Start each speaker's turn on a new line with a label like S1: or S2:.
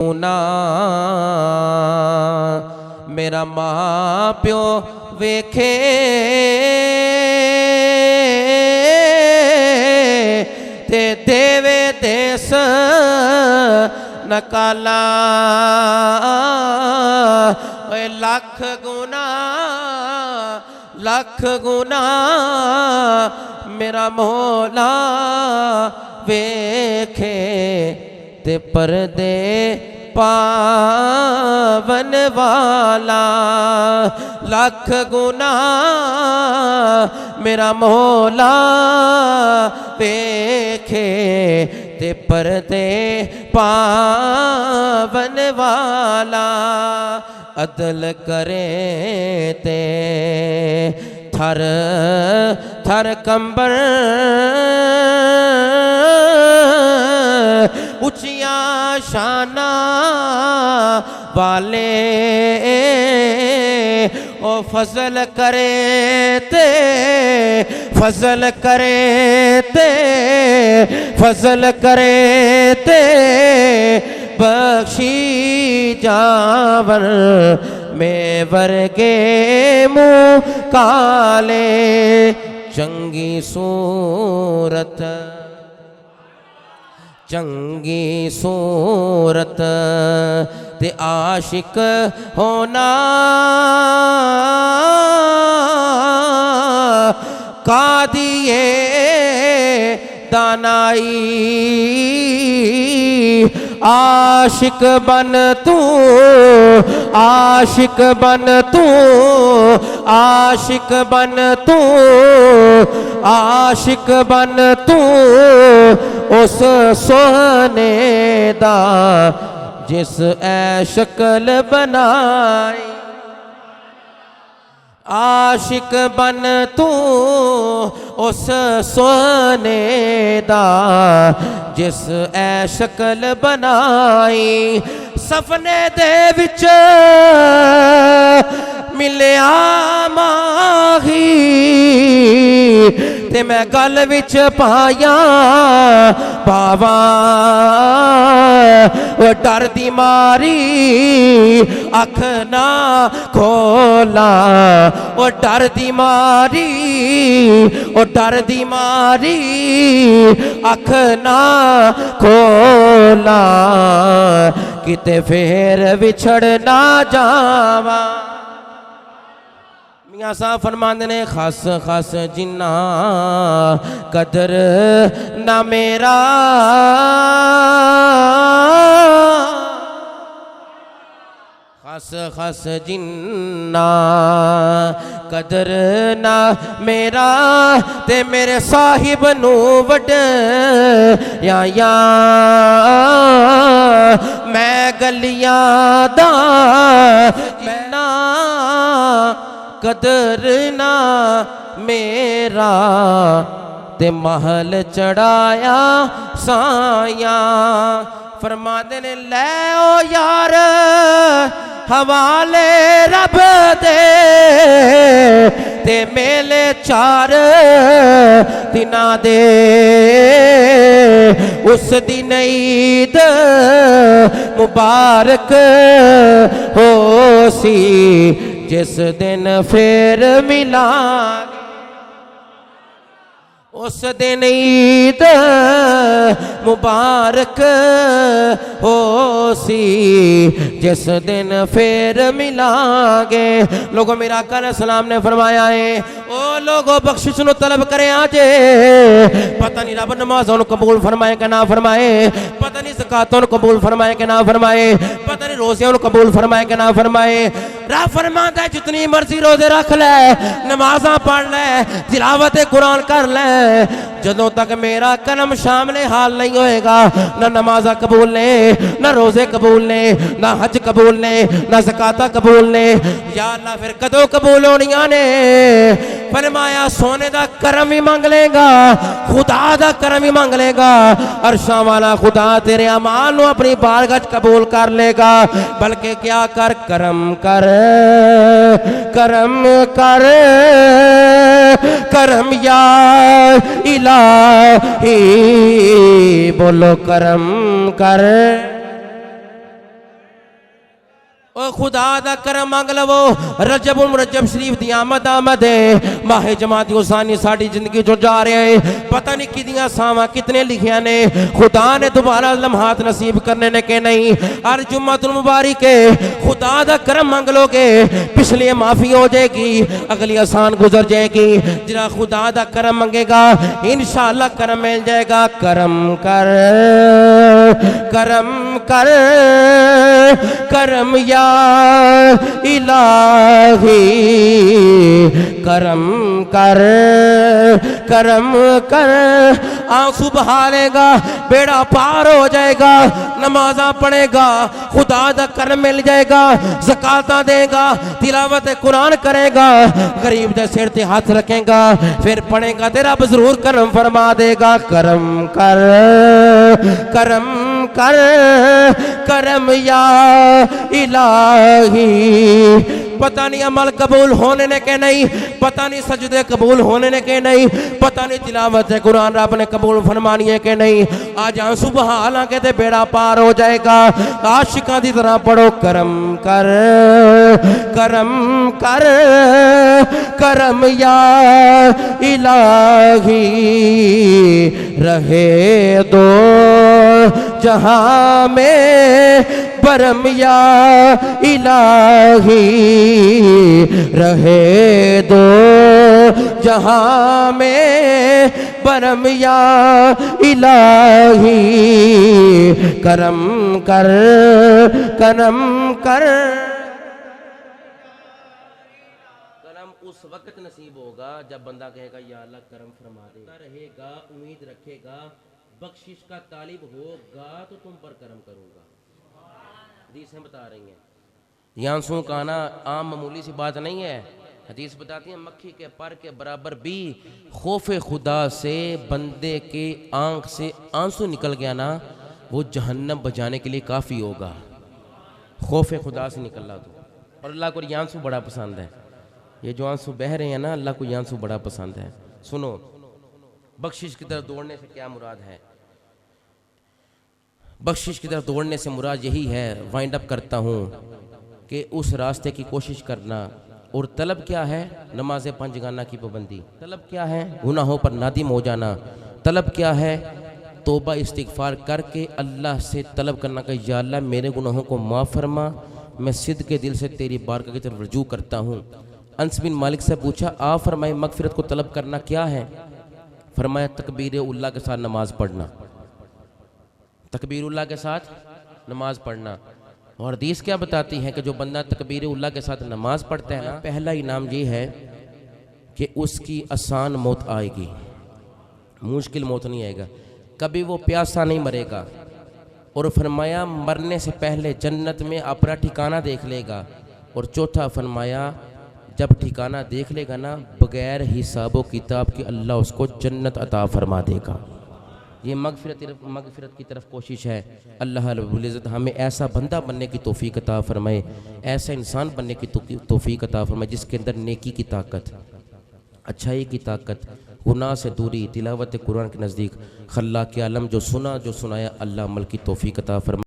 S1: ना मेरा मां प्यो वेखे ते देवे देस नकाला लख गुना मेरा मौला वेखे ते परदे पावन वाला लख गुना मेरा मौला वेखे ते परदे पावन वाला अदल करे ते थर थर कंबर उचिया शाना वाले ओ फजल करे ते फजल करे ते फजल करे ते बख्शी जावर में वर्गे मुँह काले चंगी सूरत चंगी सूरत ते आशिक होना कादिए दानाई आशिक बन तू आशिक बन तू आशिक बन तू आशिक बन तू उस सोहने दा जिस ऐ शक्ल बनाई आशिक बन तू उस सोने दा जिस ऐ शक्ल बनाई सपने दे विच मिलिया माही ते मैं गल विच पाया बाबा वो डर दी मारी अख ना खोला वो डर दी मारी वो डर दी मारी अख ना खोला किते फेर विछड़ ना जावा। मियां साहब फरमांदे ने खास खास जिन्ना कदर ना मेरा खास खास जिन्ना कदर ना मेरा ते मेरे साहिब नू वड या मैं गलियां दा ना कदर ना मेरा ते महल चढ़ाया साया फरमाते ने ले ओ यार हवाले रब दे ते मेले चार दिना दे उस दिन ईद मुबारक हो सी जिस दिन फिर मिला उस दिन ईद मुबारक हो सी जिस दिन फिर मिलांगे। लोगों मेरा आका सलाम ने फरमाया है ओ लोगों बख्शिश नु तलब करे आजे पता नहीं रब नमाज़ों नु कबूल फरमाए कि ना फरमाए पता नहीं ज़कातों नु कबूल फरमाए कि ना फरमाए पता नहीं रोज़ियों नु कबूल फरमाए कि ना फरमाए। रब फरमाता है जितनी मर्जी रोजे रख ले नमाज़ां पढ़ ले तिलावत कुरान कर ले जदों तक मेरा करम शामिल हाल नहीं होएगा ना नमाज़ा कबूल ने ना रोजे कबूल ने ना हज कबूल ने ना ज़काता कबूल ने। या अल्लाह फिर कदों कबूल होनियां ने फरमाया सोने दा करम ही मंग लेगा खुदा दा करम ही मंग लेगा अरशां वाला खुदा तेरे अमाल नू अपनी बारगाह च कबूल कर लेगा। बल्कि क्या कर करम कर करम कर करम या इलाही बोलो करम कर ओ खुदा दा करम मंग लवो रजब मुरजब शरीफ दी आमद आमद है माहे जमाती उसानी साड़ी जिंदगी जो जा रहे हैं पता नहीं किदियां सावा कितने लिखिया ने खुदा ने दोबारा लम्हात नसीब करने ने के नहीं हर जुम्मतुल मुबारक है खुदा दा करम मंग लोगे पिछली माफी हो जाएगी अगली आसान गुजर जाएगी जरा खुदा दा करम मंगेगा इंशाअल्लाह करम मिल जाएगा करम कर करम कर करम या इलाही करम कर करम कर आंसू बहालेगा बेड़ा पार हो जाएगा नमाजा पढ़ेगा खुदा दा करम मिल जाएगा ज़काता देगा तिलावत कुरान करेगा गरीब दे सिर ते हाथ रखेगा फिर पढ़ेगा तेरा रब जरूर करम फरमा देगा करम कर करम कर करम या इलाही पता नहीं अमल कबूल होने ने के नहीं पता नहीं सजदे कबूल होने ने के नहीं पता नहीं तिलावत है कुरान रब ने कबूल फरमानी है के नहीं आज आंसू बहा हालांकि ते बेड़ा पार हो जाएगा आशिका दी तरह पढ़ो करम कर करम कर करम या इलाही रहे दो जहां में परम या इलाही रहे दो जहां में परम या इलाही करम कर करम कर करम उस वक्त नसीब होगा जब बंदा कहेगा या अल्लाह करम फरमा दे रहेगा उम्मीद रखेगा बख्शिश का तालिब होगा तो तुम पर करम करूंगा हदीसें बता रही हैं यांसों का आना आम मामूली सी बात नहीं है हदीस बताती है मक्खी के पर के बराबर भी खौफ खुदा से बंदे के आंख से आंसू निकल गया ना वो जहन्नम बजाने के लिए काफ़ी होगा खौफ खुदा से निकला तो और अल्लाह को ये आंसू बड़ा पसंद है ये जो आंसू बह रहे हैं ना अल्लाह को ये आंसू बड़ा पसंद है सुनो बख्शिश की तरफ दौड़ने से क्या मुराद है बख्शिश की तरफ दौड़ने से मुराद यही है वाइंड अप करता हूँ कि उस रास्ते की कोशिश करना और तलब क्या है नमाज पंज गाना की पाबंदी तलब क्या है गुनाहों पर नादिम हो जाना तलब क्या है तौबा इस्तिगफार करके अल्लाह से तलब करना कि या अल्लाह मेरे गुनाहों को माफ़ फरमा मैं सिद्ध के दिल से तेरी बारगाह की तरफ रजू करता हूँ अंस बिन मालिक से पूछा आप फरमाए मगफिरत को तलब करना क्या है फरमाया तकबीर उल्लाह के साथ नमाज पढ़ना तकबीर उल्लाह के साथ नमाज पढ़ना और हदीस क्या बताती है कि जो बंदा तकबीर उल्लाह के साथ नमाज पढ़ता है ना पहला इनाम ये है कि उसकी आसान मौत आएगी मुश्किल मौत नहीं आएगा कभी वो प्यासा नहीं मरेगा और फरमाया मरने से पहले जन्नत में अपना ठिकाना देख लेगा और चौथा फरमाया जब ठिकाना देख लेगा ना बगैर हिसाब किताब के अल्लाह उसको जन्नत अता फरमा देगा ये मगफिरत की तरफ कोशिश है अल्लाह रब्बुल इज़्ज़त हमें ऐसा बंदा बनने की तौफीक अता फरमाए ऐसा इंसान बनने की तौफीक अता फरमाए जिसके अंदर नेकी की ताकत अच्छाई की ताकत गुनाह से दूरी तिलावत कुरान के नज़दीक खल्ला के आलम जो सुना जो सुनाया अल्लाह अमल की तौफीक अता फरमाए।